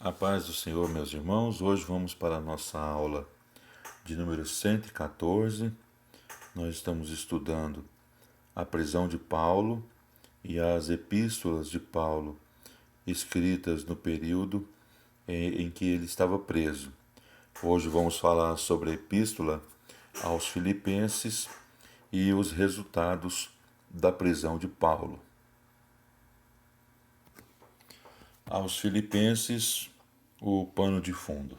A paz do Senhor, meus irmãos. Hoje vamos para a nossa aula de número 114. Nós estamos estudando a prisão de Paulo e as epístolas de Paulo escritas no período em que ele estava preso. Hoje vamos falar sobre a epístola aos Filipenses e os resultados da prisão de Paulo. Aos Filipenses, o pano de fundo.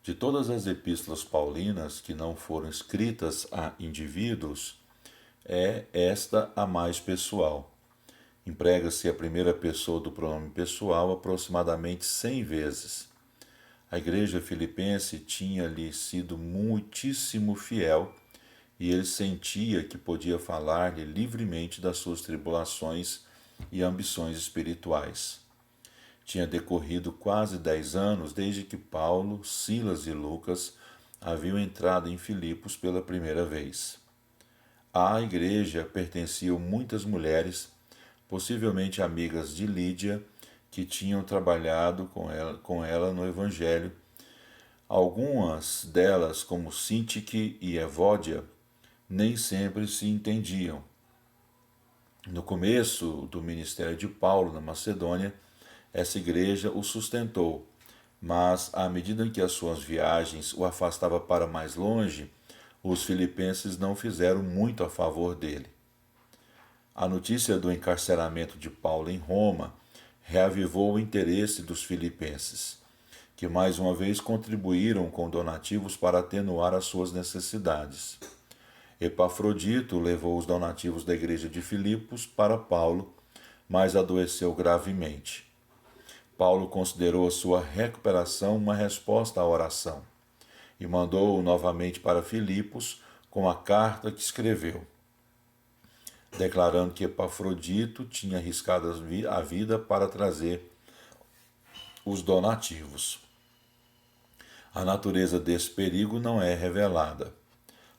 De todas as epístolas paulinas que não foram escritas a indivíduos, é esta a mais pessoal. Emprega-se a primeira pessoa do pronome pessoal aproximadamente 100 vezes. A igreja filipense tinha-lhe sido muitíssimo fiel e ele sentia que podia falar-lhe livremente das suas tribulações e ambições espirituais. Tinha decorrido quase 10 anos desde que Paulo, Silas e Lucas haviam entrado em Filipos pela primeira vez. À igreja pertenciam muitas mulheres, possivelmente amigas de Lídia, que tinham trabalhado com ela no Evangelho. Algumas delas, como Sintique e Evódia, nem sempre se entendiam. No começo do ministério de Paulo na Macedônia, essa igreja o sustentou, mas à medida que as suas viagens o afastavam para mais longe, os filipenses não fizeram muito a favor dele. A notícia do encarceramento de Paulo em Roma reavivou o interesse dos filipenses, que mais uma vez contribuíram com donativos para atenuar as suas necessidades. Epafrodito levou os donativos da igreja de Filipos para Paulo, mas adoeceu gravemente. Paulo considerou a sua recuperação uma resposta à oração e mandou-o novamente para Filipos com a carta que escreveu, declarando que Epafrodito tinha arriscado a vida para trazer os donativos. A natureza desse perigo não é revelada.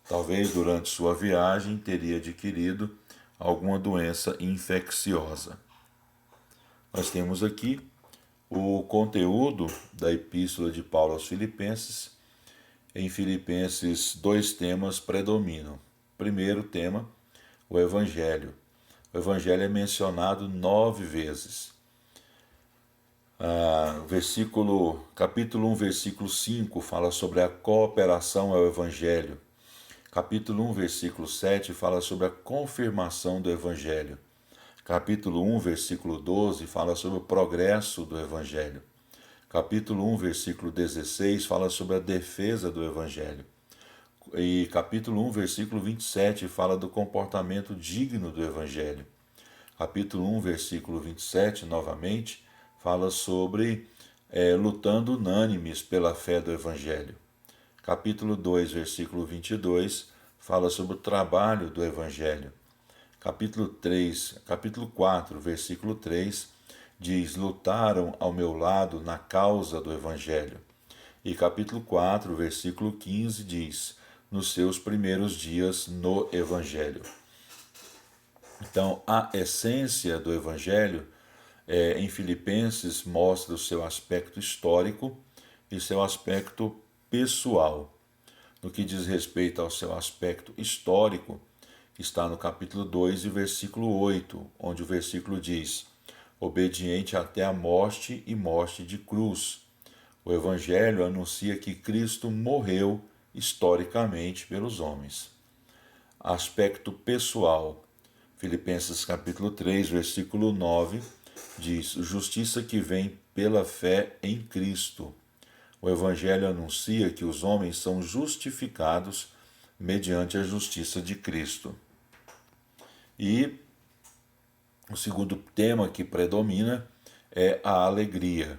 Talvez durante sua viagem teria adquirido alguma doença infecciosa. Nós temos aqui o conteúdo da epístola de Paulo aos Filipenses. Em Filipenses, dois temas predominam. Primeiro tema, o Evangelho. O Evangelho é mencionado 9 vezes. Capítulo 1, versículo 5 fala sobre a cooperação ao Evangelho. Capítulo 1, versículo 7 fala sobre a confirmação do Evangelho. Capítulo 1, versículo 12 fala sobre o progresso do Evangelho. Capítulo 1, versículo 16 fala sobre a defesa do Evangelho. E capítulo 1, versículo 27 fala do comportamento digno do Evangelho. Capítulo 1, versículo 27, novamente, fala sobre lutando unânimes pela fé do Evangelho. Capítulo 2, versículo 22 fala sobre o trabalho do Evangelho. Capítulo 4, versículo 3 diz: lutaram ao meu lado na causa do Evangelho. E capítulo 4, versículo 15 diz: nos seus primeiros dias no Evangelho. Então, a essência do Evangelho em Filipenses mostra o seu aspecto histórico e seu aspecto pessoal. No que diz respeito ao seu aspecto histórico, está no capítulo 2 e versículo 8, onde o versículo diz: obediente até a morte e morte de cruz. O Evangelho anuncia que Cristo morreu historicamente pelos homens. Aspecto pessoal. Filipenses capítulo 3, versículo 9, diz: justiça que vem pela fé em Cristo. O Evangelho anuncia que os homens são justificados mediante a justiça de Cristo. E o segundo tema que predomina é a alegria.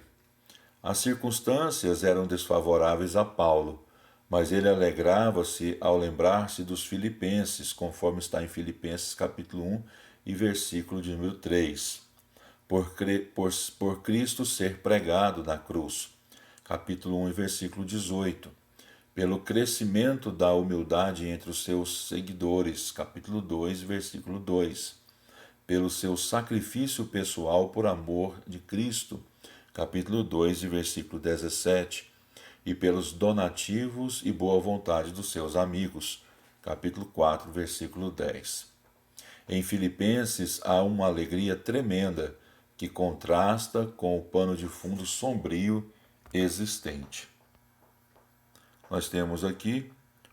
As circunstâncias eram desfavoráveis a Paulo, mas ele alegrava-se ao lembrar-se dos filipenses, conforme está em Filipenses capítulo 1 e versículo de número 3. Por Cristo ser pregado na cruz, capítulo 1 e versículo 18. Pelo crescimento da humildade entre os seus seguidores, capítulo 2, versículo 2. Pelo seu sacrifício pessoal por amor de Cristo, capítulo 2, e versículo 17, e pelos donativos e boa vontade dos seus amigos, capítulo 4, versículo 10. Em Filipenses há uma alegria tremenda que contrasta com o pano de fundo sombrio existente. Nós temos aqui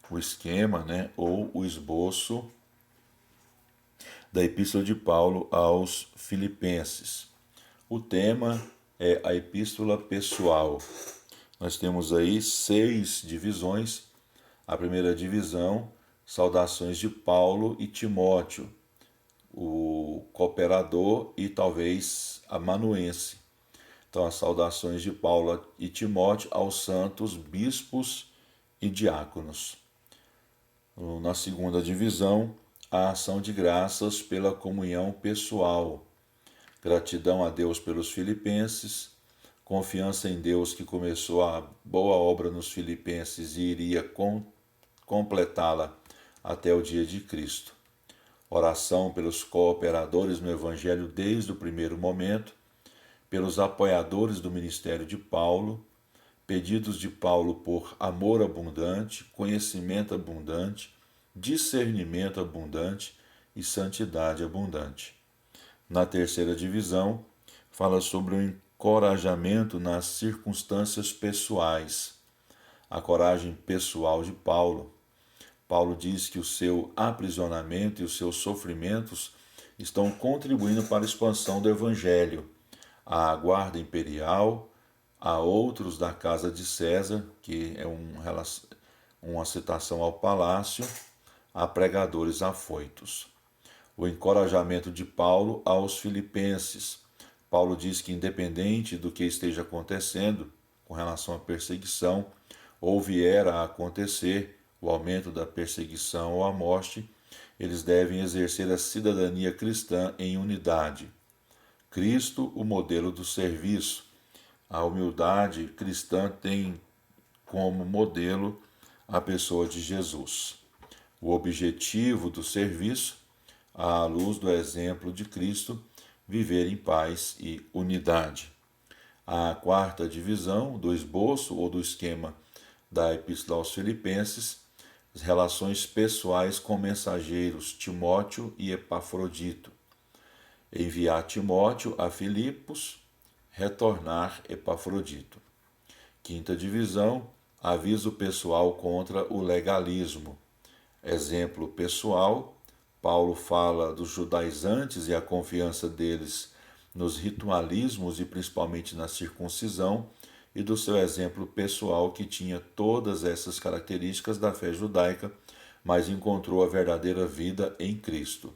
o esquema, ou o esboço da Epístola de Paulo aos Filipenses. O tema é a epístola pessoal. Nós temos aí 6 divisões. A primeira divisão, saudações de Paulo e Timóteo, o cooperador e talvez amanuense. Então, as saudações de Paulo e Timóteo aos santos bispos e diáconos. Na segunda divisão, a ação de graças pela comunhão pessoal. Gratidão a Deus pelos filipenses, confiança em Deus que começou a boa obra nos filipenses e iria completá-la até o dia de Cristo. Oração pelos cooperadores no Evangelho desde o primeiro momento, pelos apoiadores do ministério de Paulo, pedidos de Paulo por amor abundante, conhecimento abundante, discernimento abundante e santidade abundante. Na terceira divisão, fala sobre o encorajamento nas circunstâncias pessoais, a coragem pessoal de Paulo. Paulo diz que o seu aprisionamento e os seus sofrimentos estão contribuindo para a expansão do Evangelho, à guarda imperial, a outros da casa de César, que é uma citação ao palácio, a pregadores afoitos. O encorajamento de Paulo aos filipenses. Paulo diz que, independente do que esteja acontecendo com relação à perseguição, ou vier a acontecer o aumento da perseguição ou a morte, eles devem exercer a cidadania cristã em unidade. Cristo, o modelo do serviço. A humildade cristã tem como modelo a pessoa de Jesus. O objetivo do serviço, à luz do exemplo de Cristo, viver em paz e unidade. A quarta divisão do esboço ou do esquema da Epístola aos Filipenses, as relações pessoais com mensageiros Timóteo e Epafrodito. Enviar Timóteo a Filipos, retornar Epafrodito. Quinta divisão, aviso pessoal contra o legalismo. Exemplo pessoal, Paulo fala dos judaizantes e a confiança deles nos ritualismos e principalmente na circuncisão, e do seu exemplo pessoal que tinha todas essas características da fé judaica, mas encontrou a verdadeira vida em Cristo.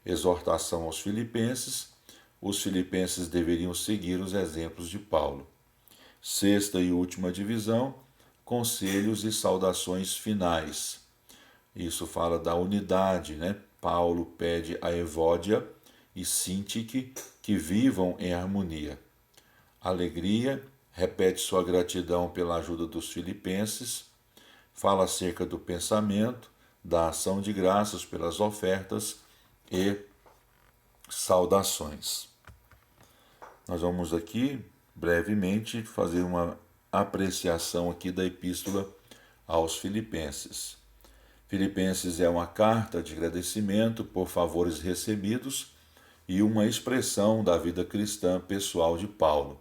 Exortação aos filipenses, os filipenses deveriam seguir os exemplos de Paulo. Sexta e última divisão, conselhos e saudações finais. Isso fala da unidade, Paulo pede a Evódia e Sintique que vivam em harmonia. Alegria, repete sua gratidão pela ajuda dos filipenses, fala acerca do pensamento, da ação de graças pelas ofertas e saudações. Nós vamos aqui brevemente fazer uma apreciação aqui da epístola aos Filipenses. Filipenses é uma carta de agradecimento por favores recebidos e uma expressão da vida cristã pessoal de Paulo.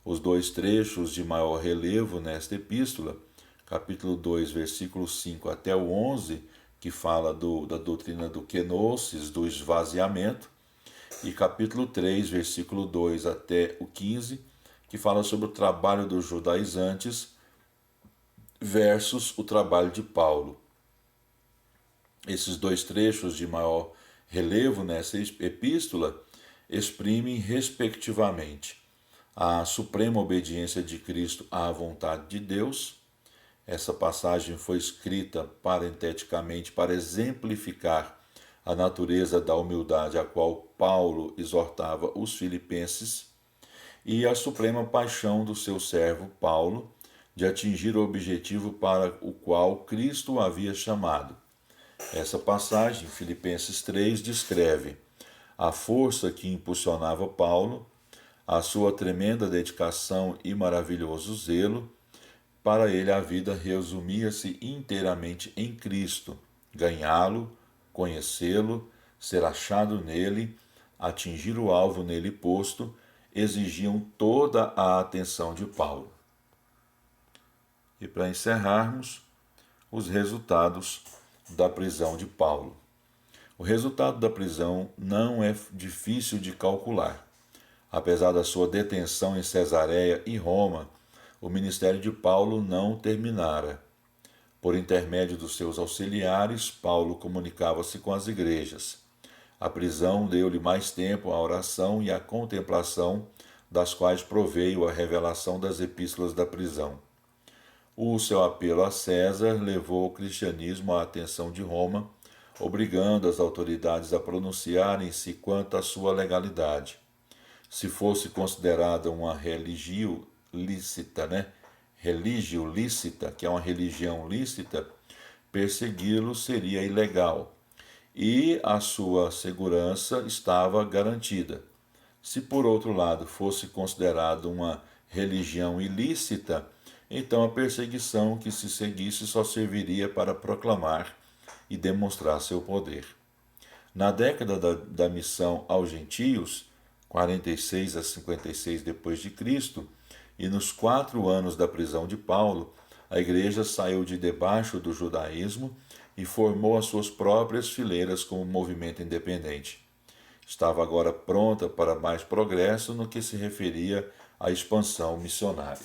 Os dois trechos de maior relevo nesta epístola, capítulo 2, versículo 5 até o 11, que fala da doutrina do kenosis, do esvaziamento, e capítulo 3, versículo 2 até o 15, que fala sobre o trabalho dos judaizantes versus o trabalho de Paulo. Esses dois trechos de maior relevo nessa epístola exprimem, respectivamente, a suprema obediência de Cristo à vontade de Deus. Essa passagem foi escrita parenteticamente para exemplificar a natureza da humildade a qual Paulo exortava os filipenses, e a suprema paixão do seu servo Paulo de atingir o objetivo para o qual Cristo o havia chamado. Essa passagem, Filipenses 3, descreve a força que impulsionava Paulo, A sua tremenda dedicação e maravilhoso zelo, para ele a vida resumia-se inteiramente em Cristo. Ganhá-lo, conhecê-lo, ser achado nele, atingir o alvo nele posto, exigiam toda a atenção de Paulo. E para encerrarmos, os resultados da prisão de Paulo. O resultado da prisão não é difícil de calcular. Apesar da sua detenção em Cesareia e Roma, o ministério de Paulo não terminara. Por intermédio dos seus auxiliares, Paulo comunicava-se com as igrejas. A prisão deu-lhe mais tempo à oração e à contemplação, das quais proveio a revelação das epístolas da prisão. O seu apelo a César levou o cristianismo à atenção de Roma, obrigando as autoridades a pronunciarem-se quanto à sua legalidade. Se fosse considerada uma religio lícita, religio lícita, que é uma religião lícita, persegui-lo seria ilegal e a sua segurança estava garantida. Se por outro lado fosse considerado uma religião ilícita, então a perseguição que se seguisse só serviria para proclamar e demonstrar seu poder. Na década da missão aos gentios, 46 a 56 depois de Cristo, e nos 4 anos da prisão de Paulo, a igreja saiu de debaixo do judaísmo e formou as suas próprias fileiras como movimento independente. Estava agora pronta para mais progresso no que se referia à expansão missionária.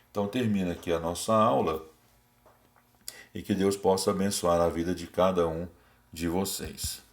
Então termina aqui a nossa aula e que Deus possa abençoar a vida de cada um de vocês.